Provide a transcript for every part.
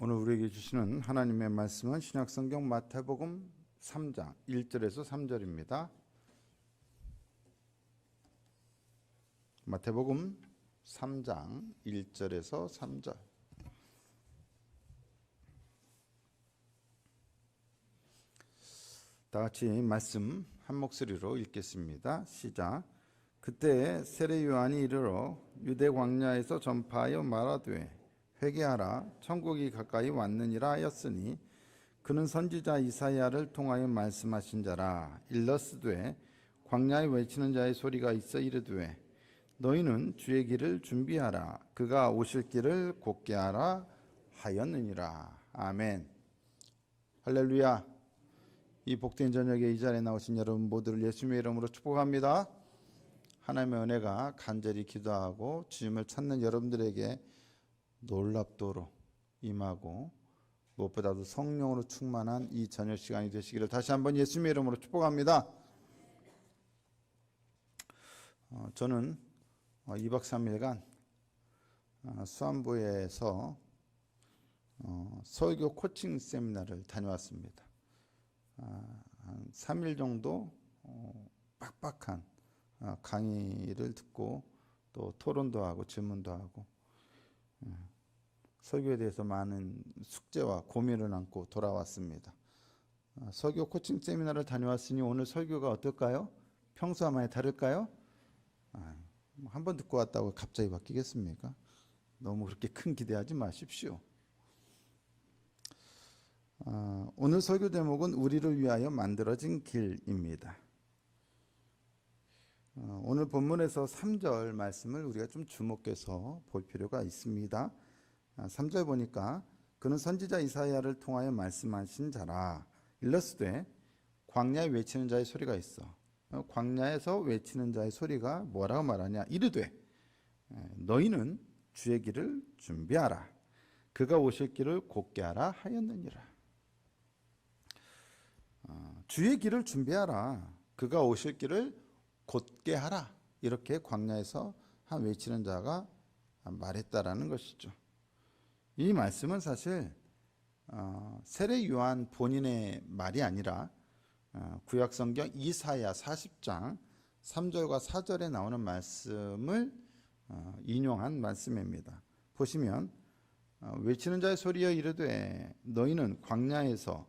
오늘 우리에게 주시는 하나님의 말씀은 신약성경 마태복음 3장 1절에서 3절입니다. 마태복음 3장 1절에서 3절. 다 같이 말씀 한 목소리로 읽겠습니다. 시작. 그때 세례 요한이 이르러 유대 광야에서 전파하여 말하되 회개하라 천국이 가까이 왔느니라 하였으니 그는 선지자 이사야를 통하여 말씀하신 자라. 일러스되 광야에 외치는 자의 소리가 있어 이르되 너희는 주의 길을 준비하라 그가 오실 길을 곧게 하라 하였느니라. 아멘. 할렐루야. 이 복된 저녁에 이 자리에 나오신 여러분 모두를 예수님의 이름으로 축복합니다. 하나님의 은혜가 간절히 기도하고 주님을 찾는 여러분들에게 놀랍도록 임하고 무엇보다도 성령으로 충만한 이 저녁 시간이 되시기를 다시 한번 예수님의 이름으로 축복합니다. 저는 2박 3일간 수안부에서 설교 코칭 세미나를 다녀왔습니다. 한 3일 정도 빡빡한 강의를 듣고 또 토론도 하고 질문도 하고 설교에 대해서 많은 숙제와 고민을 안고 돌아왔습니다. 설교 코칭 세미나를 다녀왔으니 오늘 설교가 어떨까요? 평소와 많이 다를까요? 한번 듣고 왔다고 갑자기 바뀌겠습니까? 너무 그렇게 큰 기대하지 마십시오. 오늘 설교 제목은 우리를 위하여 만들어진 길입니다. 오늘 본문에서 3절 말씀을 우리가 좀 주목해서 볼 필요가 있습니다. 3절 보니까 그는 선지자 이사야를 통하여 말씀하신 자라. 일러스되 광야에 외치는 자의 소리가 있어. 광야에서 외치는 자의 소리가 뭐라고 말하냐. 이르되 너희는 주의 길을 준비하라 그가 오실 길을 곧게 하라 하였느니라. 주의 길을 준비하라 그가 오실 길을 곧게 하라 이렇게 광야에서 한 외치는 자가 말했다라는 것이죠. 이 말씀은 사실 세례 요한 본인의 말이 아니라 구약성경 이사야 40장 3절과 4절에 나오는 말씀을 인용한 말씀입니다. 보시면 외치는 자의 소리여 이르되 너희는 광야에서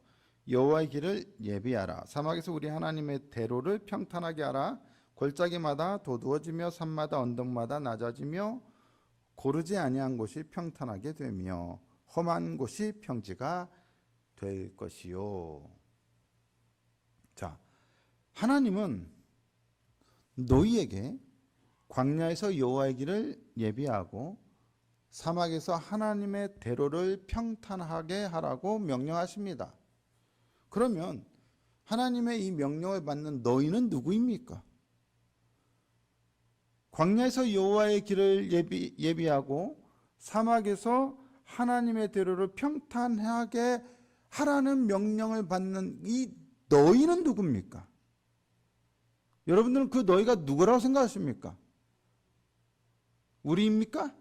여호와의 길을 예비하라 사막에서 우리 하나님의 대로를 평탄하게 하라. 골짜기마다 도두어지며 산마다 언덕마다 낮아지며 고르지 아니한 곳이 평탄하게 되며 험한 곳이 평지가 될 것이요. 자, 하나님은 너희에게 광야에서 여호와의 길을 예비하고 사막에서 하나님의 대로를 평탄하게 하라고 명령하십니다. 그러면 하나님의 이 명령을 받는 너희는 누구입니까? 광야에서 여호와의 길을 예비하고 사막에서 하나님의 대로를 평탄하게 하라는 명령을 받는 이 너희는 누굽니까? 여러분들은 그 너희가 누구라고 생각하십니까? 우리입니까?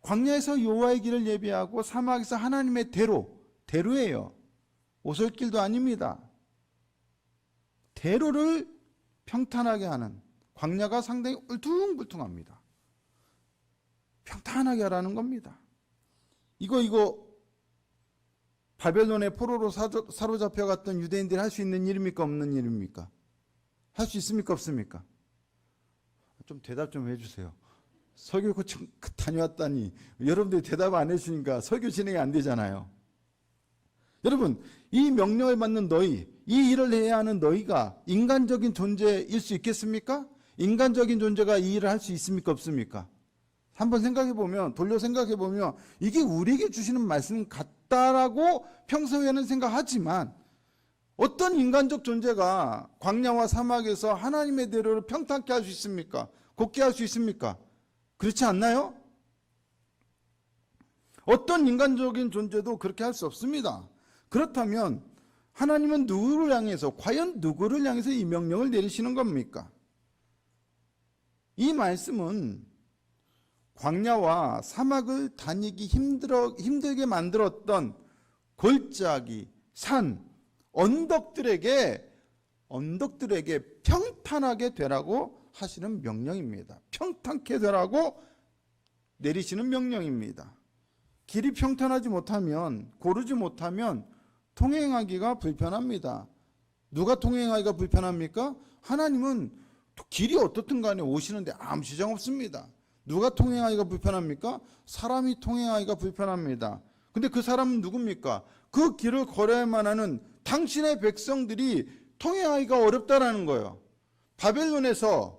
광야에서 여호와의 길을 예비하고 사막에서 하나님의 대로예요. 오솔길도 아닙니다. 대로를 평탄하게 하는 광야가 상당히 울퉁불퉁합니다. 평탄하게 하라는 겁니다. 이거 바벨론의 포로로 사로잡혀갔던 유대인들이 할 수 있는 일입니까? 없는 일입니까? 할 수 있습니까? 없습니까? 좀 대답 좀 해주세요. 설교 코칭 다녀왔다니 여러분들이 대답 안 해주니까 설교 진행이 안 되잖아요. 여러분, 이 명령을 받는 너희, 이 일을 해야 하는 너희가 인간적인 존재일 수 있겠습니까? 인간적인 존재가 이 일을 할 수 있습니까? 없습니까? 한번 생각해보면, 돌려 생각해보면 이게 우리에게 주시는 말씀 같다라고 평소에는 생각하지만 어떤 인간적 존재가 광야와 사막에서 하나님의 대로를 평탄케 할 수 있습니까? 곧게 할 수 있습니까? 그렇지 않나요? 어떤 인간적인 존재도 그렇게 할 수 없습니다. 그렇다면 하나님은 누구를 향해서, 과연 누구를 향해서 이 명령을 내리시는 겁니까? 이 말씀은 광야와 사막을 다니기 힘들게 만들었던 골짜기, 산, 언덕들에게 평탄하게 되라고 하시는 명령입니다. 평탄케 되라고 내리시는 명령입니다. 길이 평탄하지 못하면, 고르지 못하면 통행하기가 불편합니다. 누가 통행하기가 불편합니까? 하나님은 길이 어떻든 간에 오시는데 아무 지장 없습니다. 누가 통행하기가 불편합니까? 사람이 통행하기가 불편합니다. 근데 그 사람은 누굽니까? 그 길을 걸어야만 하는 당신의 백성들이 통행하기가 어렵다라는 거예요. 바벨론에서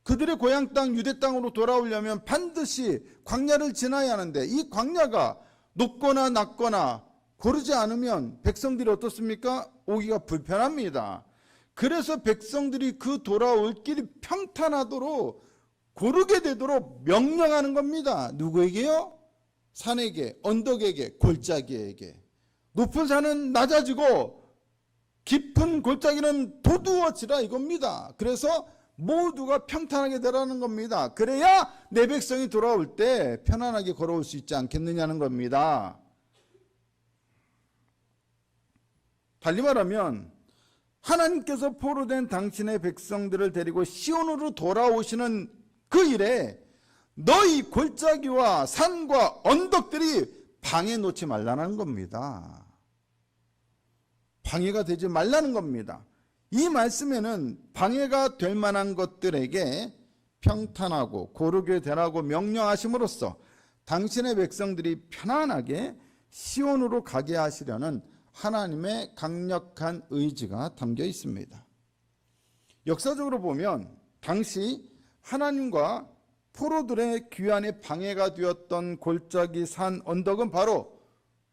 그들의 고향 땅 유대 땅으로 돌아오려면 반드시 광야를 지나야 하는데, 이 광야가 높거나 낮거나 고르지 않으면 백성들이 어떻습니까? 오기가 불편합니다. 그래서 백성들이 그 돌아올 길이 평탄하도록 고르게 되도록 명령하는 겁니다. 누구에게요? 산에게, 언덕에게, 골짜기에게. 높은 산은 낮아지고 깊은 골짜기는 도두어지라 이겁니다. 그래서 모두가 평탄하게 되라는 겁니다. 그래야 내 백성이 돌아올 때 편안하게 걸어올 수 있지 않겠느냐는 겁니다. 달리 말하면 하나님께서 포로된 당신의 백성들을 데리고 시온으로 돌아오시는 그 일에 너희 골짜기와 산과 언덕들이 방해 놓지 말라는 겁니다. 방해가 되지 말라는 겁니다. 이 말씀에는 방해가 될 만한 것들에게 평탄하고 고르게 되라고 명령하심으로써 당신의 백성들이 편안하게 시온으로 가게 하시려는 하나님의 강력한 의지가 담겨 있습니다. 역사적으로 보면 당시 하나님과 포로들의 귀환에 방해가 되었던 골짜기, 산, 언덕은 바로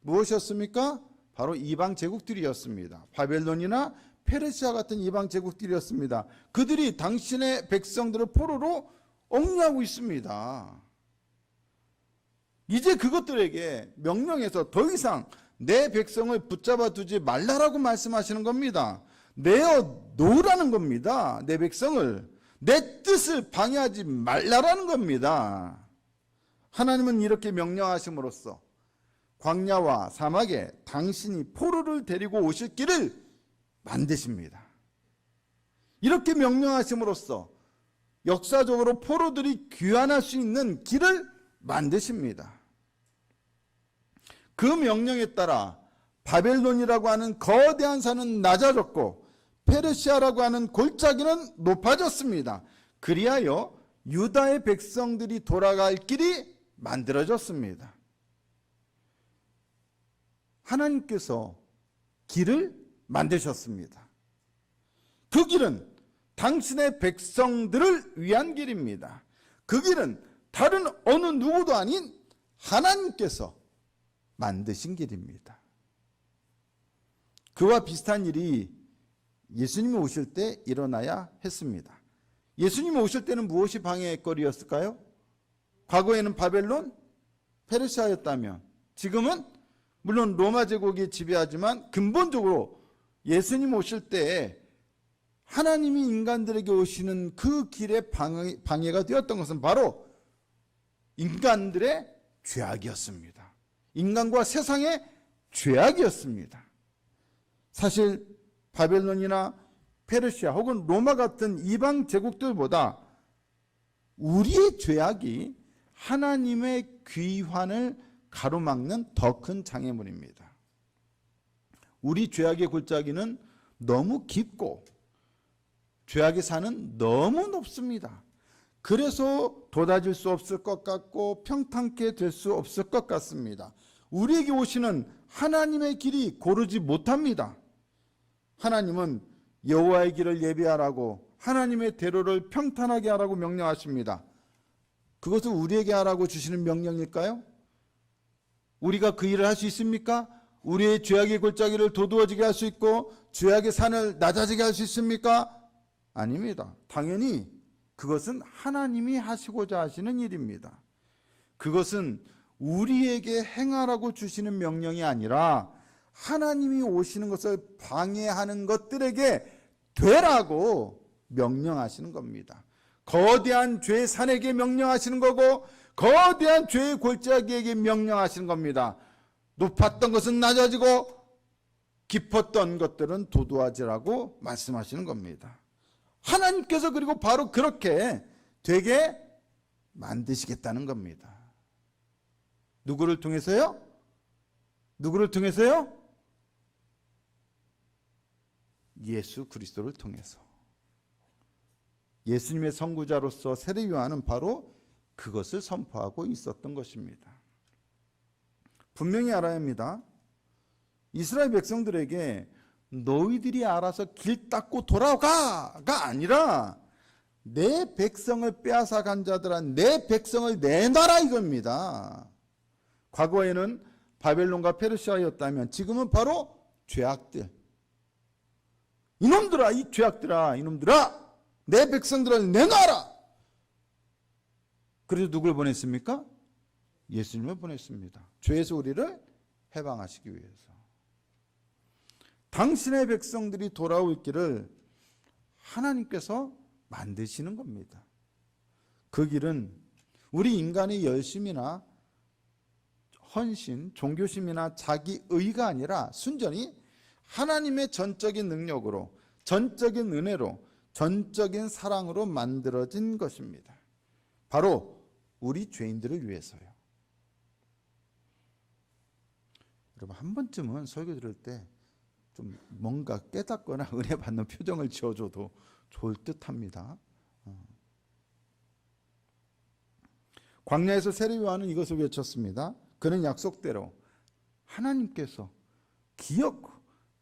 무엇이었습니까? 바로 이방 제국들이었습니다. 바벨론이나 페르시아 같은 이방 제국들이었습니다. 그들이 당신의 백성들을 포로로 억류하고 있습니다. 이제 그것들에게 명령해서 더 이상 내 백성을 붙잡아 두지 말라라고 말씀하시는 겁니다. 내어 놓으라는 겁니다. 내 백성을, 내 뜻을 방해하지 말라라는 겁니다. 하나님은 이렇게 명령하심으로써 광야와 사막에 당신이 포로를 데리고 오실 길을 만드십니다. 이렇게 명령하심으로써 역사적으로 포로들이 귀환할 수 있는 길을 만드십니다. 그 명령에 따라 바벨론이라고 하는 거대한 산은 낮아졌고 페르시아라고 하는 골짜기는 높아졌습니다. 그리하여 유다의 백성들이 돌아갈 길이 만들어졌습니다. 하나님께서 길을 만드셨습니다. 그 길은 당신의 백성들을 위한 길입니다. 그 길은 다른 어느 누구도 아닌 하나님께서 만드신 길입니다. 그와 비슷한 일이 예수님이 오실 때 일어나야 했습니다. 예수님이 오실 때는 무엇이 방해거리였을까요? 과거에는 바벨론, 페르시아였다면 지금은 물론 로마 제국이 지배하지만 근본적으로 예수님 오실 때 하나님이 인간들에게 오시는 그 길에 방해가 되었던 것은 바로 인간들의 죄악이었습니다. 인간과 세상의 죄악이었습니다. 사실 바벨론이나 페르시아 혹은 로마 같은 이방 제국들보다 우리의 죄악이 하나님의 귀환을 가로막는 더 큰 장애물입니다. 우리 죄악의 골짜기는 너무 깊고 죄악의 산은 너무 높습니다. 그래서 돋아질 수 없을 것 같고 평탄케 될 수 없을 것 같습니다. 우리에게 오시는 하나님의 길이 고르지 못합니다. 하나님은 여호와의 길을 예비하라고 하나님의 대로를 평탄하게 하라고 명령하십니다. 그것을 우리에게 하라고 주시는 명령일까요? 우리가 그 일을 할 수 있습니까? 우리의 죄악의 골짜기를 도두어지게 할 수 있고 죄악의 산을 낮아지게 할 수 있습니까? 아닙니다. 당연히 그것은 하나님이 하시고자 하시는 일입니다. 그것은 우리에게 행하라고 주시는 명령이 아니라 하나님이 오시는 것을 방해하는 것들에게 되라고 명령하시는 겁니다. 거대한 죄의 산에게 명령하시는 거고 거대한 죄의 골짜기에게 명령하시는 겁니다. 높았던 것은 낮아지고 깊었던 것들은 도도하지라고 말씀하시는 겁니다. 하나님께서 그리고 바로 그렇게 되게 만드시겠다는 겁니다. 누구를 통해서요? 누구를 통해서요? 예수 그리스도를 통해서. 예수님의 선구자로서 세례 요한은 바로 그것을 선포하고 있었던 것입니다. 분명히 알아야 합니다. 이스라엘 백성들에게 너희들이 알아서 길 닦고 돌아가가 아니라 내 백성을 빼앗아 간 자들아 내 백성을 내놔라 이겁니다. 과거에는 바벨론과 페르시아였다면 지금은 바로 죄악들. 이놈들아 이 죄악들아 이놈들아 내 백성들을 내놔라. 그래서 누굴 보냈습니까? 예수님을 보냈습니다. 죄에서 우리를 해방하시기 위해서. 당신의 백성들이 돌아올 길을 하나님께서 만드시는 겁니다. 그 길은 우리 인간의 열심이나 헌신, 종교심이나 자기의가 아니라 순전히 하나님의 전적인 능력으로, 전적인 은혜로, 전적인 사랑으로 만들어진 것입니다. 바로 우리 죄인들을 위해서요. 여러분 한 번쯤은 설교 들을 때 좀 뭔가 깨닫거나 은혜 받는 표정을 지어줘도 좋을 듯합니다. 광야에서 세례 요한은 이것을 외쳤습니다. 그는 약속대로 하나님께서 기업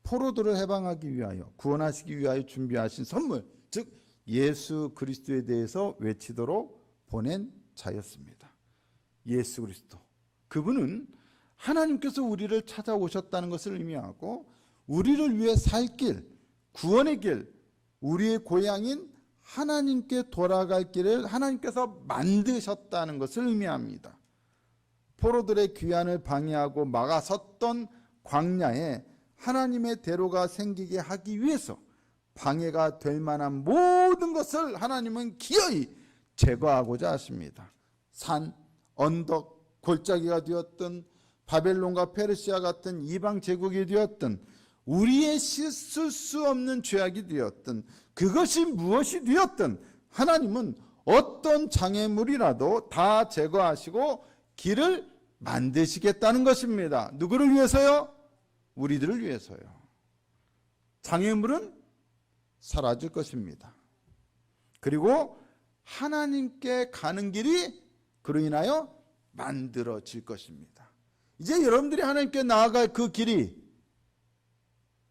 포로들을 해방하기 위하여 구원하시기 위하여 준비하신 선물, 즉 예수 그리스도에 대해서 외치도록 보낸 자였습니다. 예수 그리스도. 그분은 하나님께서 우리를 찾아오셨다는 것을 의미하고 우리를 위해 살 길, 구원의 길, 우리의 고향인 하나님께 돌아갈 길을 하나님께서 만드셨다는 것을 의미합니다. 포로들의 귀환을 방해하고 막아섰던 광야에 하나님의 대로가 생기게 하기 위해서 방해가 될 만한 모든 것을 하나님은 기어이 제거하고자 하십니다. 산, 언덕, 골짜기가 되었든 바벨론과 페르시아 같은 이방 제국이 되었든 우리의 씻을 수 없는 죄악이 되었든 그것이 무엇이 되었든 하나님은 어떤 장애물이라도 다 제거하시고 길을 만드시겠다는 것입니다. 누구를 위해서요? 우리들을 위해서요. 장애물은 사라질 것입니다. 그리고 하나님께 가는 길이 그로 인하여 만들어질 것입니다. 이제 여러분들이 하나님께 나아갈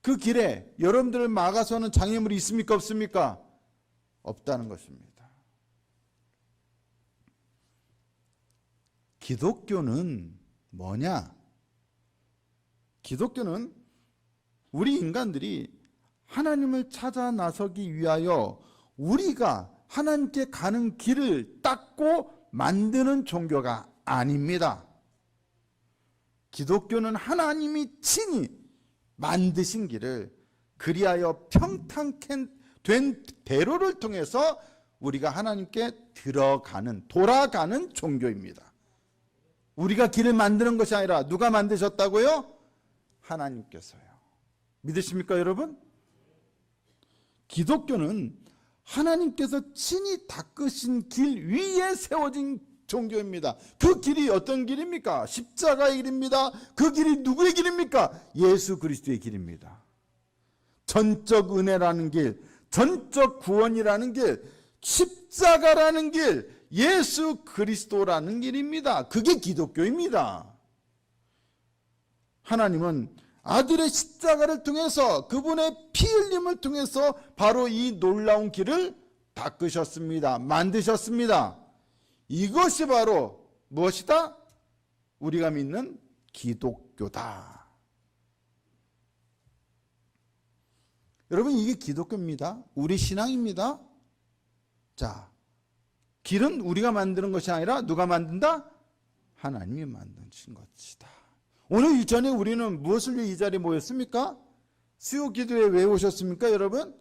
그 길에 여러분들을 막아서는 장애물이 있습니까? 없습니까? 없다는 것입니다. 기독교는 뭐냐? 기독교는 우리 인간들이 하나님을 찾아 나서기 위하여 우리가 하나님께 가는 길을 닦고 만드는 종교가 아닙니다. 기독교는 하나님이 친히 만드신 길을 그리하여 평탄케 된 대로를 통해서 우리가 하나님께 돌아가는 종교입니다. 우리가 길을 만드는 것이 아니라 누가 만드셨다고요? 하나님께서요. 믿으십니까 여러분? 기독교는 하나님께서 친히 닦으신 길 위에 세워진 종교입니다. 그 길이 어떤 길입니까? 십자가의 길입니다. 그 길이 누구의 길입니까? 예수 그리스도의 길입니다. 전적 은혜라는 길, 전적 구원이라는 길, 십자가라는 길, 예수 그리스도라는 길입니다. 그게 기독교입니다. 하나님은 아들의 십자가를 통해서 그분의 피 흘림을 통해서 바로 이 놀라운 길을 닦으셨습니다. 만드셨습니다. 이것이 바로 무엇이다? 우리가 믿는 기독교다. 여러분 이게 기독교입니다. 우리 신앙입니다. 자, 길은 우리가 만드는 것이 아니라 누가 만든다? 하나님이 만드신 것이다. 오늘 이전에 우리는 무엇을 위해 이 자리에 모였습니까? 수요 기도에 왜 오셨습니까 여러분?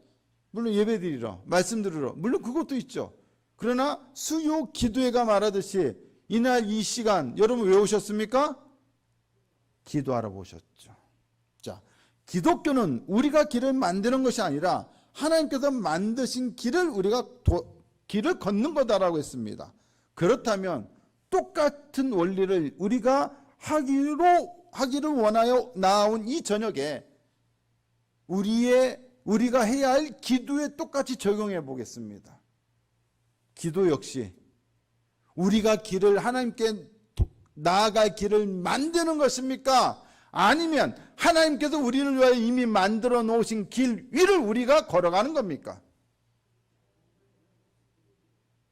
물론 예배 드리러, 말씀 들으러, 물론 그것도 있죠. 그러나 수요 기도회가 말하듯이 이날 이 시간 여러분 왜 오셨습니까? 기도하러 오셨죠. 자, 기독교는 우리가 길을 만드는 것이 아니라 하나님께서 만드신 길을 우리가 길을 걷는 거다라고 했습니다. 그렇다면 똑같은 원리를 우리가 하기를 원하여 나온 이 저녁에 우리가 해야 할 기도에 똑같이 적용해 보겠습니다. 기도 역시 우리가 길을 하나님께 나아갈 길을 만드는 것입니까? 아니면 하나님께서 우리를 위하여 이미 만들어 놓으신 길 위를 우리가 걸어가는 겁니까?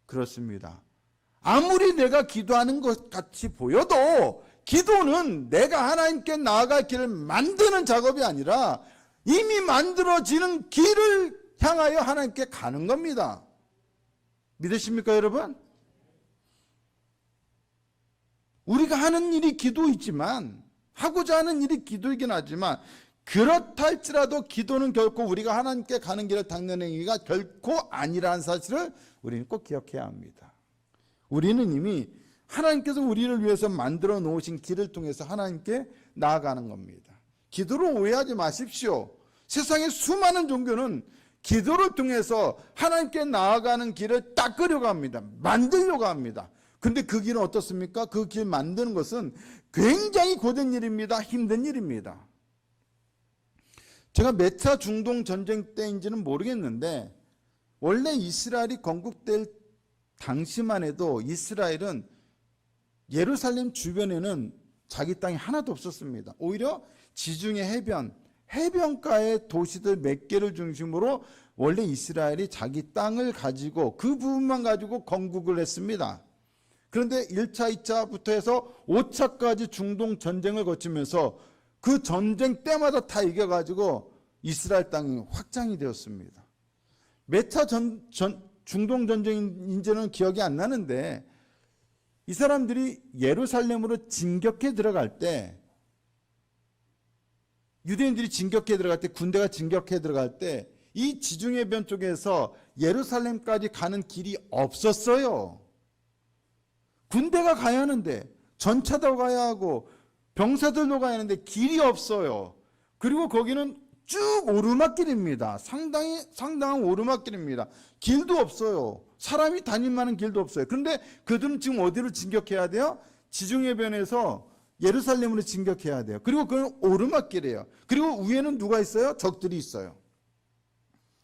그렇습니다. 아무리 내가 기도하는 것 같이 보여도 기도는 내가 하나님께 나아갈 길을 만드는 작업이 아니라 이미 만들어지는 길을 향하여 하나님께 가는 겁니다. 믿으십니까, 여러분? 우리가 하는 일이 기도이지만, 하고자 하는 일이 기도이긴 하지만, 그렇다 할지라도 기도는 결코 우리가 하나님께 가는 길을 닦는 행위가 결코 아니라는 사실을 우리는 꼭 기억해야 합니다. 우리는 이미 하나님께서 우리를 위해서 만들어 놓으신 길을 통해서 하나님께 나아가는 겁니다. 기도를 오해하지 마십시오. 세상의 수많은 종교는 기도를 통해서 하나님께 나아가는 길을 닦으려고 합니다. 만들려고 합니다. 근데 그 길은 어떻습니까? 그 길 만드는 것은 굉장히 고된 일입니다. 힘든 일입니다. 제가 몇 차 중동 전쟁 때인지는 모르겠는데 원래 이스라엘이 건국될 당시만 해도 이스라엘은 예루살렘 주변에는 자기 땅이 하나도 없었습니다. 오히려 지중해 해변가의 도시들 몇 개를 중심으로 원래 이스라엘이 자기 땅을 가지고 그 부분만 가지고 건국을 했습니다. 그런데 1차, 2차부터 해서 5차까지 중동 전쟁을 거치면서 그 전쟁 때마다 다 이겨가지고 이스라엘 땅이 확장이 되었습니다. 몇 차 중동 전쟁인지는 기억이 안 나는데 이 사람들이 예루살렘으로 진격해 들어갈 때 유대인들이 진격해 들어갈 때 군대가 진격해 들어갈 때 이 지중해변 쪽에서 예루살렘까지 가는 길이 없었어요. 군대가 가야 하는데 전차도 가야 하고 병사들도 가야 하는데 길이 없어요. 그리고 거기는 쭉 오르막길입니다. 상당한 오르막길입니다. 길도 없어요. 사람이 다닐 만한 길도 없어요. 그런데 그들은 지금 어디로 진격해야 돼요? 지중해변에서 예루살렘으로 진격해야 돼요. 그리고 그건 오르막길이에요. 그리고 위에는 누가 있어요? 적들이 있어요.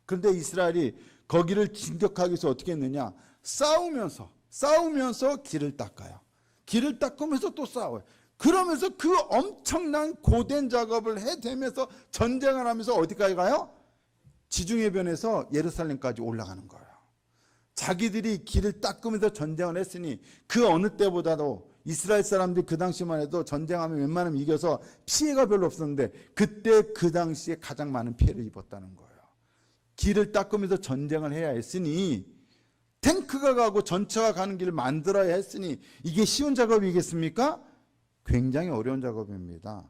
그런데 이스라엘이 거기를 진격하기 위해서 어떻게 했느냐? 싸우면서 길을 닦아요. 길을 닦으면서 또 싸워요. 그러면서 그 엄청난 고된 작업을 해대면서 전쟁을 하면서 어디까지 가요? 지중해변에서 예루살렘까지 올라가는 거예요. 자기들이 길을 닦으면서 전쟁을 했으니 그 어느 때보다도 이스라엘 사람들이 그 당시만 해도 전쟁하면 웬만하면 이겨서 피해가 별로 없었는데 그때 그 당시에 가장 많은 피해를 입었다는 거예요. 길을 닦으면서 전쟁을 해야 했으니 탱크가 가고 전차가 가는 길을 만들어야 했으니 이게 쉬운 작업이겠습니까? 굉장히 어려운 작업입니다.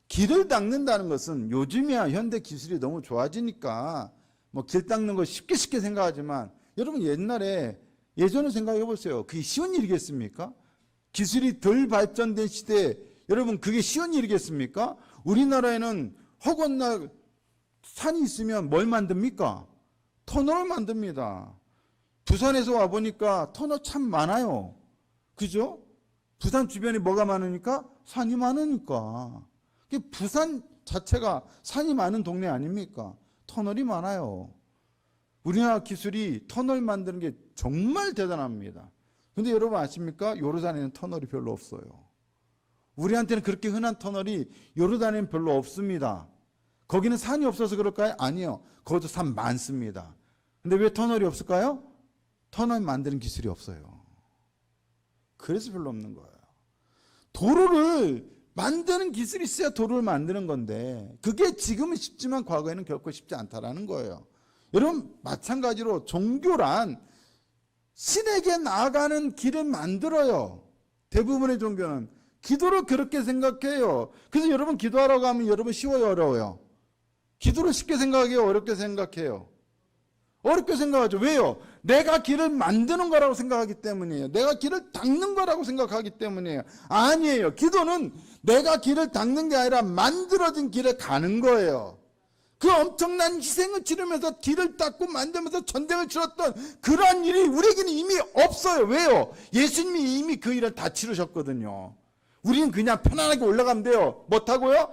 길을 닦는다는 것은 요즘이야 현대 기술이 너무 좋아지니까 뭐 길 닦는 거 쉽게 생각하지만 여러분 예전에 생각해 보세요. 그게 쉬운 일이겠습니까? 기술이 덜 발전된 시대에 여러분 그게 쉬운 일이겠습니까? 우리나라에는 허건날 산이 있으면 뭘 만듭니까? 터널을 만듭니다. 부산에서 와보니까 터널 참 많아요. 그죠? 부산 주변에 뭐가 많으니까? 산이 많으니까. 부산 자체가 산이 많은 동네 아닙니까? 터널이 많아요. 우리나라 기술이 터널 만드는 게 정말 대단합니다. 근데 여러분 아십니까? 요르단에는 터널이 별로 없어요. 우리한테는 그렇게 흔한 터널이 요르단에는 별로 없습니다. 거기는 산이 없어서 그럴까요? 아니요. 거기도 산 많습니다. 근데 왜 터널이 없을까요? 터널 만드는 기술이 없어요. 그래서 별로 없는 거예요. 도로를 만드는 기술이 있어야 도로를 만드는 건데 그게 지금은 쉽지만 과거에는 결코 쉽지 않다라는 거예요. 여러분 마찬가지로 종교란 신에게 나아가는 길을 만들어요. 대부분의 종교는 기도를 그렇게 생각해요. 그래서 여러분 기도하라고 하면 여러분 쉬워요, 어려워요? 기도를 쉽게 생각해요, 어렵게 생각해요? 어렵게 생각하죠. 왜요? 내가 길을 만드는 거라고 생각하기 때문이에요. 내가 길을 닦는 거라고 생각하기 때문이에요. 아니에요. 기도는 내가 길을 닦는 게 아니라 만들어진 길에 가는 거예요. 그 엄청난 희생을 치르면서 길을 닦고 만들면서 전쟁을 치렀던 그러한 일이 우리에게는 이미 없어요. 왜요? 예수님이 이미 그 일을 다 치르셨거든요. 우리는 그냥 편안하게 올라가면 돼요. 뭐 타고요?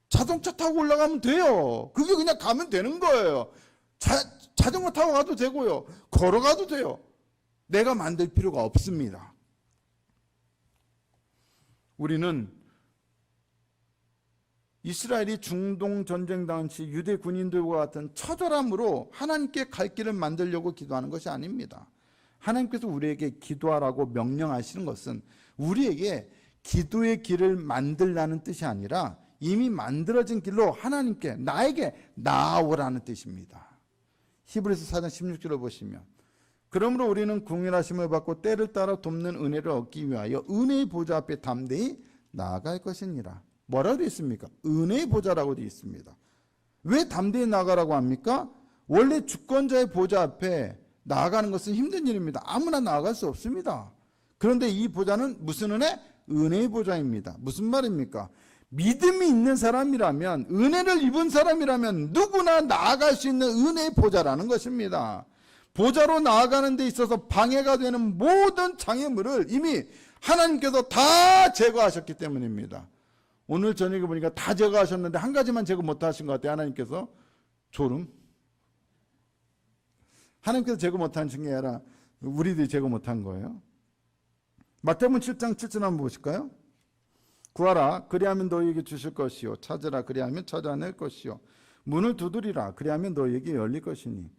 자동차 타고 올라가면 돼요. 그게 그냥 가면 되는 거예요. 자전거 타고 가도 되고요. 걸어가도 돼요. 내가 만들 필요가 없습니다. 우리는 이스라엘이 중동 전쟁 당시 유대 군인들과 같은 처절함으로 하나님께 갈 길을 만들려고 기도하는 것이 아닙니다. 하나님께서 우리에게 기도하라고 명령하시는 것은 우리에게 기도의 길을 만들라는 뜻이 아니라 이미 만들어진 길로 하나님께 나에게 나아오라는 뜻입니다. 히브리서 4장 16절을 보시면 그러므로 우리는 긍휼하심을 받고 때를 따라 돕는 은혜를 얻기 위하여 은혜의 보좌 앞에 담대히 나아갈 것이니라. 뭐라고 되어 있습니까? 은혜의 보좌라고 되어 있습니다. 왜 담대히 나아가라고 합니까? 원래 주권자의 보좌 앞에 나아가는 것은 힘든 일입니다. 아무나 나아갈 수 없습니다. 그런데 이 보좌는 무슨 은혜? 은혜의 보좌입니다. 무슨 말입니까? 믿음이 있는 사람이라면, 은혜를 입은 사람이라면 누구나 나아갈 수 있는 은혜의 보좌라는 것입니다. 보좌로 나아가는 데 있어서 방해가 되는 모든 장애물을 이미 하나님께서 다 제거하셨기 때문입니다. 오늘 저녁에 보니까 다 제거하셨는데 한 가지만 제거 못하신 것 같아요. 하나님께서. 졸음. 하나님께서 제거 못하신 게 아니라 우리들이 제거 못한 거예요. 마태복음 7장 7절 한번 보실까요? 구하라 그리하면 너희에게 주실 것이요 찾으라 그리하면 찾아낼 것이요 문을 두드리라 그리하면 너희에게 열릴 것이니.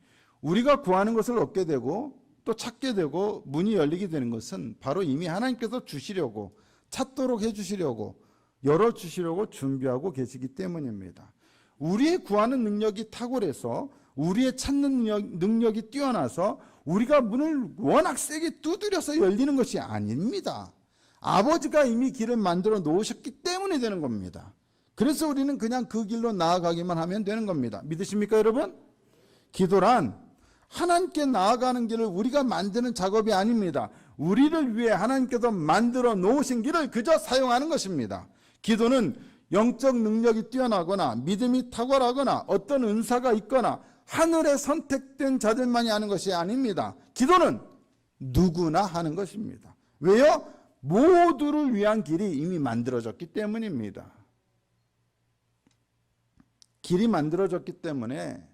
우리가 구하는 것을 얻게 되고 또 찾게 되고 문이 열리게 되는 것은 바로 이미 하나님께서 주시려고, 찾도록 해주시려고, 열어주시려고 준비하고 계시기 때문입니다. 우리의 구하는 능력이 탁월해서, 우리의 찾는 능력이 뛰어나서 우리가 문을 워낙 세게 두드려서 열리는 것이 아닙니다. 아버지가 이미 길을 만들어 놓으셨기 때문에 되는 겁니다. 그래서 우리는 그냥 그 길로 나아가기만 하면 되는 겁니다. 믿으십니까 여러분? 기도란 하나님께 나아가는 길을 우리가 만드는 작업이 아닙니다. 우리를 위해 하나님께서 만들어 놓으신 길을 그저 사용하는 것입니다. 기도는 영적 능력이 뛰어나거나 믿음이 탁월하거나 어떤 은사가 있거나 하늘에 선택된 자들만이 하는 것이 아닙니다. 기도는 누구나 하는 것입니다. 왜요? 모두를 위한 길이 이미 만들어졌기 때문입니다. 길이 만들어졌기 때문에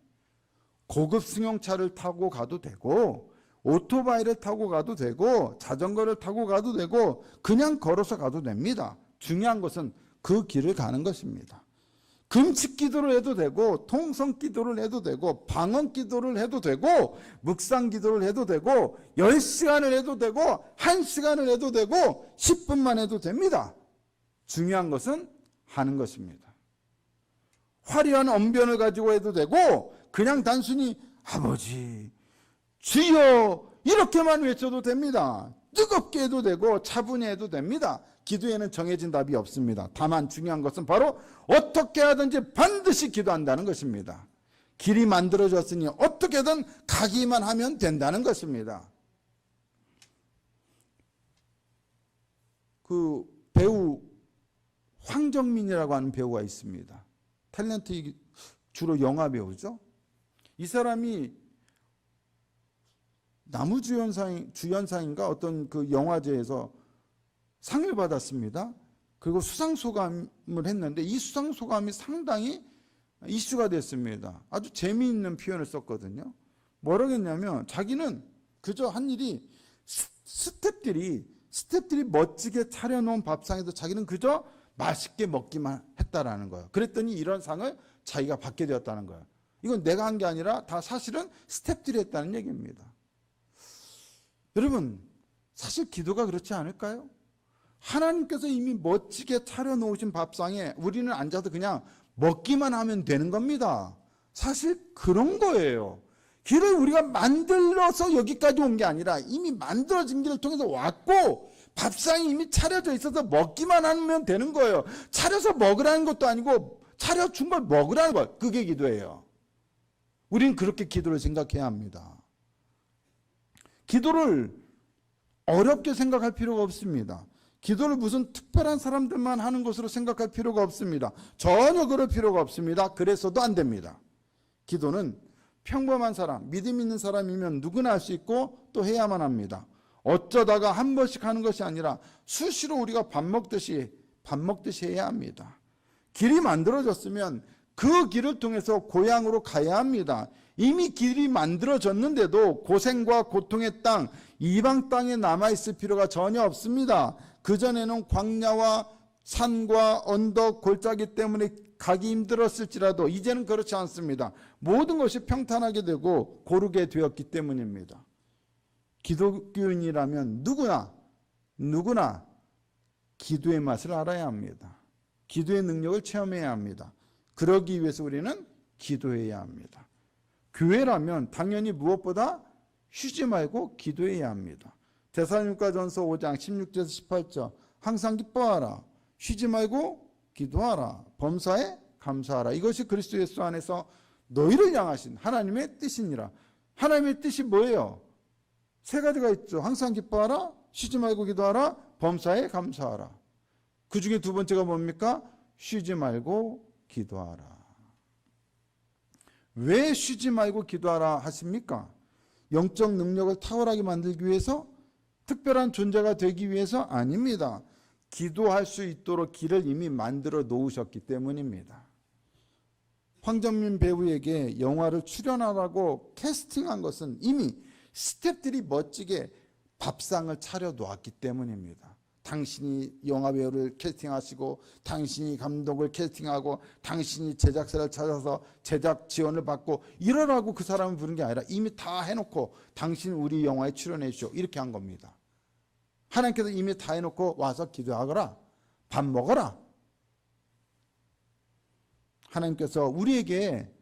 고급 승용차를 타고 가도 되고 오토바이를 타고 가도 되고 자전거를 타고 가도 되고 그냥 걸어서 가도 됩니다. 중요한 것은 그 길을 가는 것입니다. 금식 기도를 해도 되고 통성 기도를 해도 되고 방언 기도를 해도 되고 묵상 기도를 해도 되고 10시간을 해도 되고 1시간을 해도 되고 10분만 해도 됩니다. 중요한 것은 하는 것입니다. 화려한 언변을 가지고 해도 되고 그냥 단순히 아버지 주여 이렇게만 외쳐도 됩니다. 뜨겁게 해도 되고 차분히 해도 됩니다. 기도에는 정해진 답이 없습니다. 다만 중요한 것은 바로 어떻게 하든지 반드시 기도한다는 것입니다. 길이 만들어졌으니 어떻게든 가기만 하면 된다는 것입니다. 그 배우 황정민이라고 하는 배우가 있습니다. 탤런트 주로 영화 배우죠. 이 사람이 주연상인가 어떤 그 영화제에서 상을 받았습니다. 그리고 수상소감을 했는데 이 수상소감이 상당히 이슈가 됐습니다. 아주 재미있는 표현을 썼거든요. 뭐라고 했냐면 자기는 그저 한 일이 스태프들이 멋지게 차려놓은 밥상에서 자기는 그저 맛있게 먹기만 했다라는 거예요. 그랬더니 이런 상을 자기가 받게 되었다는 거예요. 이건 내가 한 게 아니라 다 사실은 스태프들이 했다는 얘기입니다. 여러분, 사실 기도가 그렇지 않을까요? 하나님께서 이미 멋지게 차려놓으신 밥상에 우리는 앉아서 그냥 먹기만 하면 되는 겁니다. 사실 그런 거예요. 길을 우리가 만들어서 여기까지 온 게 아니라 이미 만들어진 길을 통해서 왔고 밥상이 이미 차려져 있어서 먹기만 하면 되는 거예요. 차려서 먹으라는 것도 아니고 차려준 걸 먹으라는 것. 그게 기도예요. 우리는 그렇게 기도를 생각해야 합니다. 기도를 어렵게 생각할 필요가 없습니다. 기도를 무슨 특별한 사람들만 하는 것으로 생각할 필요가 없습니다. 전혀 그럴 필요가 없습니다. 그래서도 안 됩니다. 기도는 평범한 사람, 믿음 있는 사람이면 누구나 할 수 있고 또 해야만 합니다. 어쩌다가 한 번씩 하는 것이 아니라 수시로 우리가 밥 먹듯이 해야 합니다. 길이 만들어졌으면 그 길을 통해서 고향으로 가야 합니다. 이미 길이 만들어졌는데도 고생과 고통의 땅, 이방 땅에 남아있을 필요가 전혀 없습니다. 그전에는 광야와 산과 언덕, 골짜기 때문에 가기 힘들었을지라도 이제는 그렇지 않습니다. 모든 것이 평탄하게 되고 고르게 되었기 때문입니다. 기독교인이라면 누구나 기도의 맛을 알아야 합니다. 기도의 능력을 체험해야 합니다. 그러기 위해서 우리는 기도해야 합니다. 교회라면 당연히 무엇보다 쉬지 말고 기도해야 합니다. 데살로니가전서 5장 16절에서 18절 항상 기뻐하라. 쉬지 말고 기도하라. 범사에 감사하라. 이것이 그리스도 예수 안에서 너희를 향하신 하나님의 뜻이니라. 하나님의 뜻이 뭐예요? 세 가지가 있죠. 항상 기뻐하라. 쉬지 말고 기도하라. 범사에 감사하라. 그 중에 두 번째가 뭡니까? 쉬지 말고 기도하라. 왜 쉬지 말고 기도하라 하십니까? 영적 능력을 탁월하게 만들기 위해서? 특별한 존재가 되기 위해서? 아닙니다. 기도할 수 있도록 길을 이미 만들어 놓으셨기 때문입니다. 황정민 배우에게 영화를 출연하라고 캐스팅한 것은 이미 스태프들이 멋지게 밥상을 차려 놓았기 때문입니다. 당신이 영화 배우를 캐스팅하시고 당신이 감독을 캐스팅하고 당신이 제작사를 찾아서 제작 지원을 받고 이러라고 그 사람을 부른 게 아니라 이미 다 해놓고 당신 우리 영화에 출연해 주시오 이렇게 한 겁니다. 하나님께서 이미 다 해놓고 와서 기도하거라. 밥 먹어라. 하나님께서 우리에게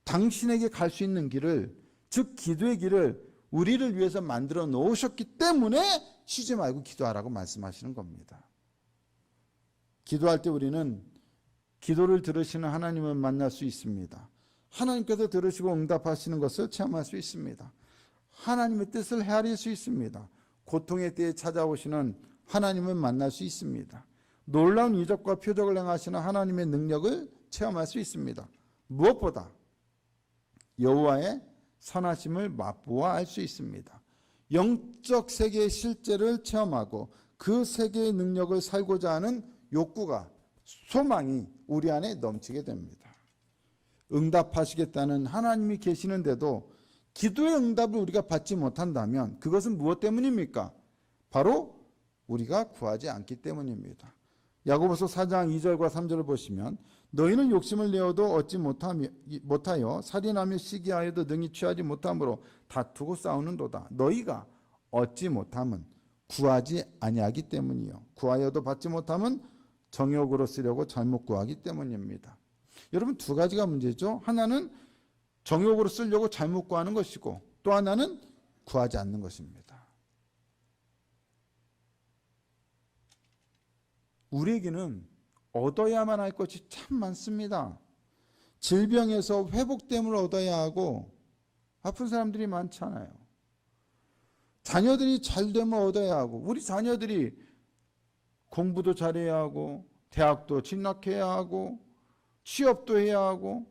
당신에게 갈 수 있는 길을, 즉 기도의 길을 우리를 위해서 만들어 놓으셨기 때문에 쉬지 말고 기도하라고 말씀하시는 겁니다. 기도할 때 우리는 기도를 들으시는 하나님을 만날 수 있습니다. 하나님께서 들으시고 응답하시는 것을 체험할 수 있습니다. 하나님의 뜻을 헤아릴 수 있습니다. 고통의 때에 찾아오시는 하나님을 만날 수 있습니다. 놀라운 이적과 표적을 행하시는 하나님의 능력을 체험할 수 있습니다. 무엇보다 여호와의 선하심을 맛보아 알 수 있습니다. 영적 세계의 실제를 체험하고 그 세계의 능력을 살고자 하는 욕구가, 소망이 우리 안에 넘치게 됩니다. 응답하시겠다는 하나님이 계시는데도 기도의 응답을 우리가 받지 못한다면 그것은 무엇 때문입니까? 바로 우리가 구하지 않기 때문입니다. 야고보서 4장 2절과 3절을 보시면 너희는 욕심을 내어도 얻지 못하여 살인하며 시기하여도 능히 취하지 못함으로 다투고 싸우는도다. 너희가 얻지 못함은 구하지 아니하기 때문이요 구하여도 받지 못함은 정욕으로 쓰려고 잘못 구하기 때문입니다. 여러분 두 가지가 문제죠. 하나는 정욕으로 쓰려고 잘못 구하는 것이고 또 하나는 구하지 않는 것입니다. 우리에게는 얻어야만 할 것이 참 많습니다. 질병에서 회복됨을 얻어야 하고 아픈 사람들이 많잖아요. 자녀들이 잘됨을 얻어야 하고 우리 자녀들이 공부도 잘해야 하고 대학도 진학해야 하고 취업도 해야 하고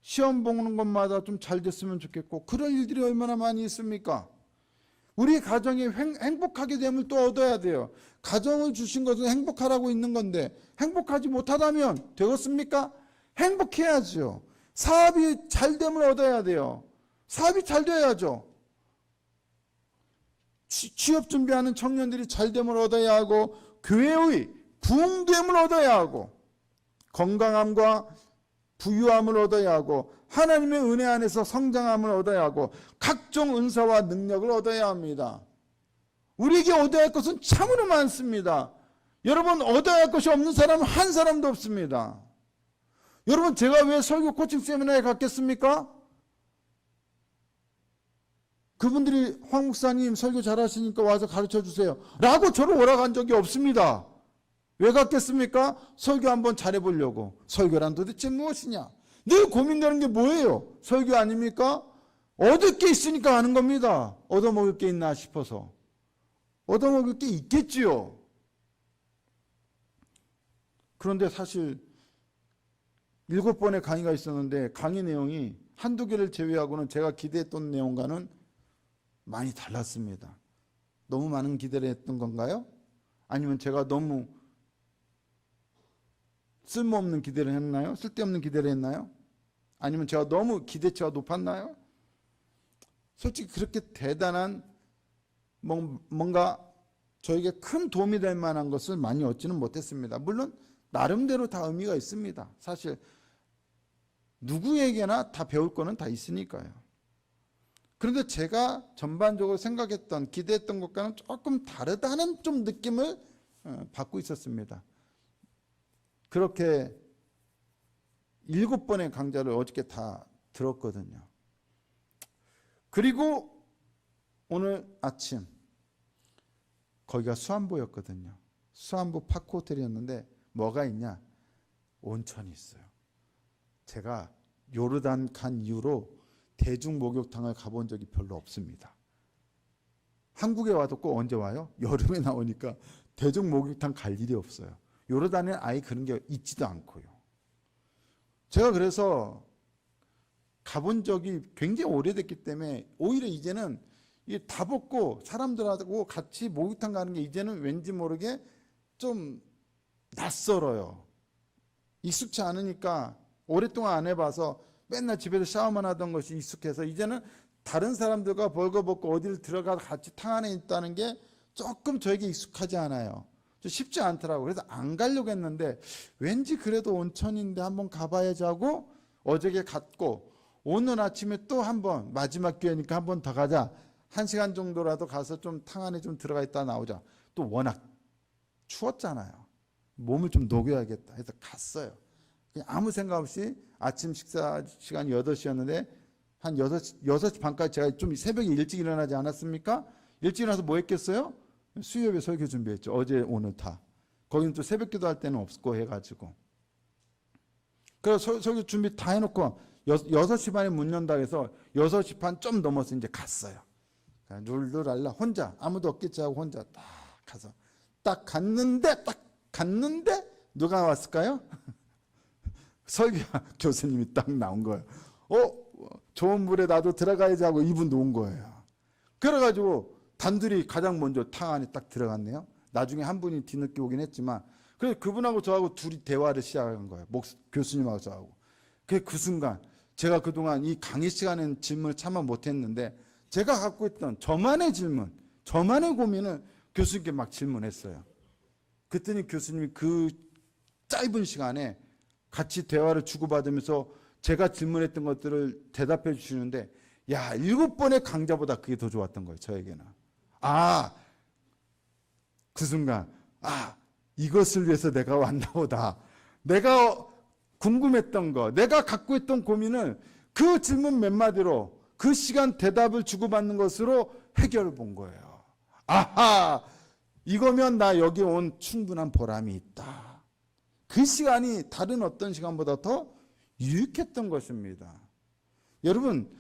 시험 보는 것마다 좀 잘 됐으면 좋겠고 그런 일들이 얼마나 많이 있습니까? 우리 가정이 행복하게 되면 또 얻어야 돼요. 가정을 주신 것은 행복하라고 있는 건데 행복하지 못하다면 되겠습니까? 행복해야죠. 사업이 잘 되면 얻어야 돼요. 사업이 잘 돼야죠. 취업 준비하는 청년들이 잘 되면 얻어야 하고 교회의 부흥됨을 얻어야 하고 건강함과 부유함을 얻어야 하고 하나님의 은혜 안에서 성장함을 얻어야 하고 각종 은사와 능력을 얻어야 합니다. 우리에게 얻어야 할 것은 참으로 많습니다. 여러분 얻어야 할 것이 없는 사람은 한 사람도 없습니다. 여러분 제가 왜 설교 코칭 세미나에 갔겠습니까? 그분들이 황 목사님 설교 잘하시니까 와서 가르쳐 주세요 라고 저를 오라간 적이 없습니다. 왜 갔겠습니까? 설교 한번 잘해보려고. 설교란 도대체 무엇이냐? 늘 고민되는 게 뭐예요? 설교 아닙니까? 얻을 게 있으니까 하는 겁니다. 얻어먹을 게 있나 싶어서. 얻어먹을 게 있겠지요. 그런데 사실 7번의 강의가 있었는데 강의 내용이 한두 개를 제외하고는 제가 기대했던 내용과는 많이 달랐습니다. 너무 많은 기대를 했던 건가요? 아니면 제가 너무 쓸모없는 기대를 했나요? 쓸데없는 기대를 했나요? 아니면 제가 너무 기대치가 높았나요? 솔직히 그렇게 대단한 뭔가 저에게 큰 도움이 될 만한 것을 많이 얻지는 못했습니다. 물론 나름대로 다 의미가 있습니다. 사실 누구에게나 다 배울 거는 다 있으니까요. 그런데 제가 전반적으로 생각했던 기대했던 것과는 조금 다르다는 좀 느낌을 받고 있었습니다. 그렇게 7번의 강좌를 어저께 다 들었거든요. 그리고 오늘 아침 거기가 수안보였거든요. 수안보 파크호텔이었는데 뭐가 있냐? 온천이 있어요. 제가 요르단 간 이후로 대중 목욕탕을 가본 적이 별로 없습니다. 한국에 와도 꼭 언제 와요? 여름에 나오니까 대중 목욕탕 갈 일이 없어요. 요르단에는 아예 그런 게 있지도 않고요. 제가 그래서 가본 적이 굉장히 오래됐기 때문에 오히려 이제는 다 벗고 사람들하고 같이 목욕탕 가는 게 이제는 왠지 모르게 좀 낯설어요. 익숙치 않으니까 오랫동안 안 해봐서 맨날 집에서 샤워만 하던 것이 익숙해서 이제는 다른 사람들과 벌거벗고 어디를 들어가서 같이 탕 안에 있다는 게 조금 저에게 익숙하지 않아요. 좀 쉽지 않더라고요. 그래서 안 가려고 했는데 왠지 그래도 온천인데 한번 가봐야지 하고 어저께 갔고 오늘 아침에 또 한번 마지막 기회니까 한 번 더 가자. 1시간 정도라도 가서 좀 탕 안에 좀 들어가 있다 나오자. 또 워낙 추웠잖아요. 몸을 좀 녹여야겠다 해서 갔어요. 그냥 아무 생각 없이 아침 식사 시간이 8시였는데 한 6시 반까지 제가 좀 새벽에 일찍 일어나지 않았습니까? 일찍 일어나서 뭐 했겠어요? 수요예배 설교 준비했죠. 어제 오늘 다. 거기는 또 새벽 기도할 때는 없고 해가지고. 그래서 설교 준비 다 해놓고 6시 반에 문 연다 해서 6시 반 좀 넘어서 이제 갔어요. 룰루랄라 혼자 아무도 없겠지 하고 혼자 딱 가서 딱 갔는데 누가 왔을까요? 설교 교수님이 딱 나온 거예요. 좋은 물에 나도 들어가야지 하고 이분도 온 거예요. 그래가지고 단둘이 가장 먼저 탕 안에 딱 들어갔네요. 나중에 한 분이 뒤늦게 오긴 했지만 그래서 그분하고 저하고 둘이 대화를 시작한 거예요. 교수님하고 저하고. 그 순간 제가 그동안 이 강의 시간에는 질문을 참아 못했는데 제가 갖고 있던 저만의 질문, 저만의 고민을 교수님께 막 질문했어요. 그랬더니 교수님이 그 짧은 시간에 같이 대화를 주고받으면서 제가 질문했던 것들을 대답해 주시는데 야, 7번의 강좌보다 그게 더 좋았던 거예요. 저에게는. 그 순간 이것을 위해서 내가 왔나 보다. 내가 궁금했던 거, 내가 갖고 있던 고민을 그 질문 몇 마디로 그 시간 대답을 주고받는 것으로 해결을 본 거예요. 이거면 나 여기 온 충분한 보람이 있다. 그 시간이 다른 어떤 시간보다 더 유익했던 것입니다. 여러분,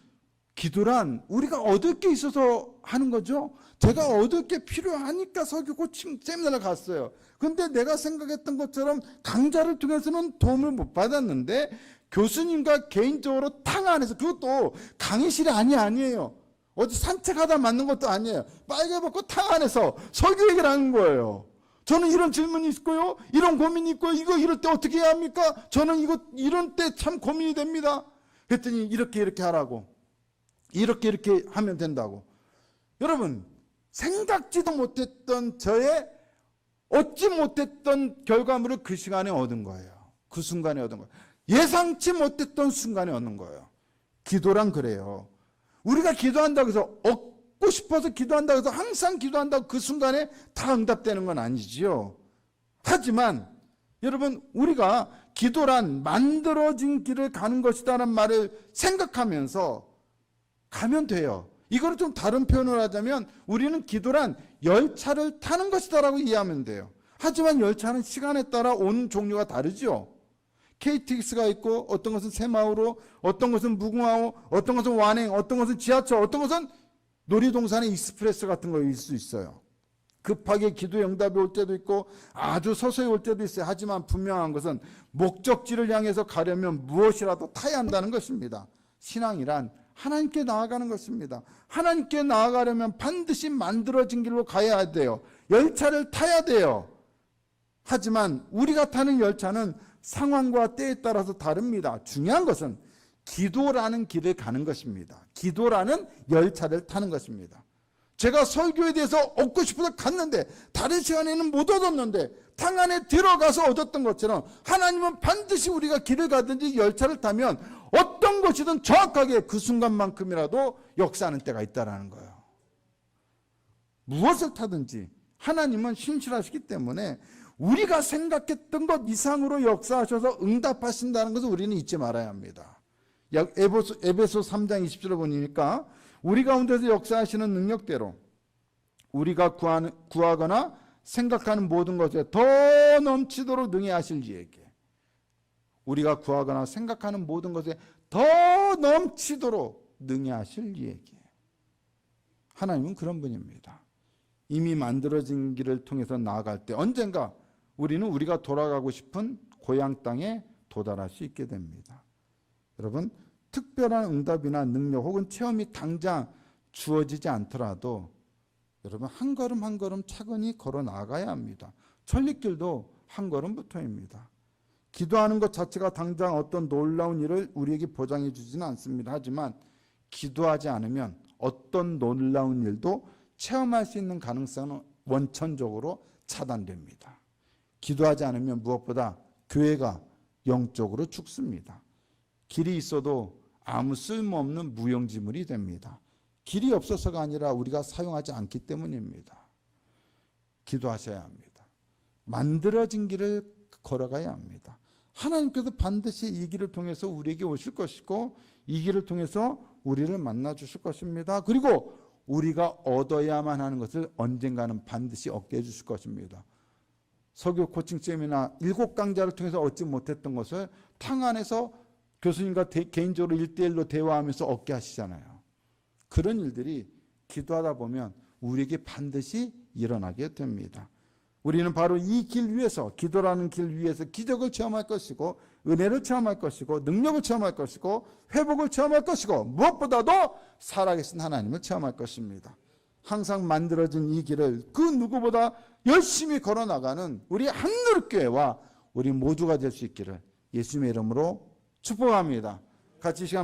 기도란 우리가 얻을 게 있어서 하는 거죠. 제가 얻을 게 필요하니까 설교 코칭 세미나를 갔어요. 근데 내가 생각했던 것처럼 강좌를 통해서는 도움을 못 받았는데 교수님과 개인적으로 탕 안에서, 그것도 강의실이 아니에요. 어디 산책하다 맞는 것도 아니에요. 빨개 벗고 탕 안에서 설교 얘기를 하는 거예요. 저는 이런 질문이 있고요. 이런 고민이 있고요. 이거 이럴 때 어떻게 해야 합니까? 저는 이런 때 참 고민이 됩니다. 그랬더니 이렇게 하라고. 이렇게 하면 된다고. 여러분, 생각지도 못했던 저의 얻지 못했던 결과물을 그 시간에 얻은 거예요. 그 순간에 얻은 거예요. 예상치 못했던 순간에 얻는 거예요. 기도란 그래요. 우리가 기도한다고 해서 얻고 싶어서 기도한다고 해서 항상 기도한다고 그 순간에 다 응답되는 건 아니지요. 하지만 여러분, 우리가 기도란 만들어진 길을 가는 것이다라는 말을 생각하면서 가면 돼요. 이거를 좀 다른 표현을 하자면 우리는 기도란 열차를 타는 것이다라고 이해하면 돼요. 하지만 열차는 시간에 따라 오는 종류가 다르죠. KTX가 있고 어떤 것은 새마을호, 어떤 것은 무궁화호, 어떤 것은 완행, 어떤 것은 지하철, 어떤 것은 놀이동산의 익스프레스 같은 거일 수 있어요. 급하게 기도의 응답이 올 때도 있고 아주 서서히 올 때도 있어요. 하지만 분명한 것은 목적지를 향해서 가려면 무엇이라도 타야 한다는 것입니다. 신앙이란 하나님께 나아가는 것입니다. 하나님께 나아가려면 반드시 만들어진 길로 가야 돼요. 열차를 타야 돼요. 하지만 우리가 타는 열차는 상황과 때에 따라서 다릅니다. 중요한 것은 기도라는 길을 가는 것입니다. 기도라는 열차를 타는 것입니다. 제가 설교에 대해서 얻고 싶어서 갔는데 다른 시간에는 못 얻었는데 탕 안에 들어가서 얻었던 것처럼 하나님은 반드시 우리가 길을 가든지 열차를 타면 어떤 것이든 정확하게 그 순간만큼이라도 역사하는 때가 있다는 거예요. 무엇을 타든지 하나님은 신실하시기 때문에 우리가 생각했던 것 이상으로 역사하셔서 응답하신다는 것을 우리는 잊지 말아야 합니다. 에베소 3장 20절을 보니까 우리 가운데서 역사하시는 능력대로 우리가 구하거나 생각하는 모든 것에 더 넘치도록 능히 하실 이에게, 우리가 구하거나 생각하는 모든 것에 더 넘치도록 능히 하실 이에게. 하나님은 그런 분입니다. 이미 만들어진 길을 통해서 나아갈 때 언젠가 우리는 우리가 돌아가고 싶은 고향 땅에 도달할 수 있게 됩니다. 여러분, 특별한 응답이나 능력 혹은 체험이 당장 주어지지 않더라도 여러분 한 걸음 한 걸음 차근히 걸어 나가야 합니다. 천리길도 한 걸음부터입니다. 기도하는 것 자체가 당장 어떤 놀라운 일을 우리에게 보장해 주지는 않습니다. 하지만 기도하지 않으면 어떤 놀라운 일도 체험할 수 있는 가능성은 원천적으로 차단됩니다. 기도하지 않으면 무엇보다 교회가 영적으로 죽습니다. 길이 있어도 아무 쓸모없는 무용지물이 됩니다. 길이 없어서가 아니라 우리가 사용하지 않기 때문입니다. 기도하셔야 합니다. 만들어진 길을 걸어가야 합니다. 하나님께서 반드시 이 길을 통해서 우리에게 오실 것이고 이 길을 통해서 우리를 만나 주실 것입니다. 그리고 우리가 얻어야만 하는 것을 언젠가는 반드시 얻게 해주실 것입니다. 설교 코칭쌤이나 7강좌를 통해서 얻지 못했던 것을 탕 안에서 교수님과 개인적으로 1대1로 대화하면서 얻게 하시잖아요. 그런 일들이 기도하다 보면 우리에게 반드시 일어나게 됩니다. 우리는 바로 이 길 위에서, 기도라는 길 위에서 기적을 체험할 것이고 은혜를 체험할 것이고 능력을 체험할 것이고 회복을 체험할 것이고 무엇보다도 살아계신 하나님을 체험할 것입니다. 항상 만들어진 이 길을 그 누구보다 열심히 걸어나가는 우리 한누리교회와 우리 모두가 될 수 있기를 예수님의 이름으로 축복합니다. 같이 시간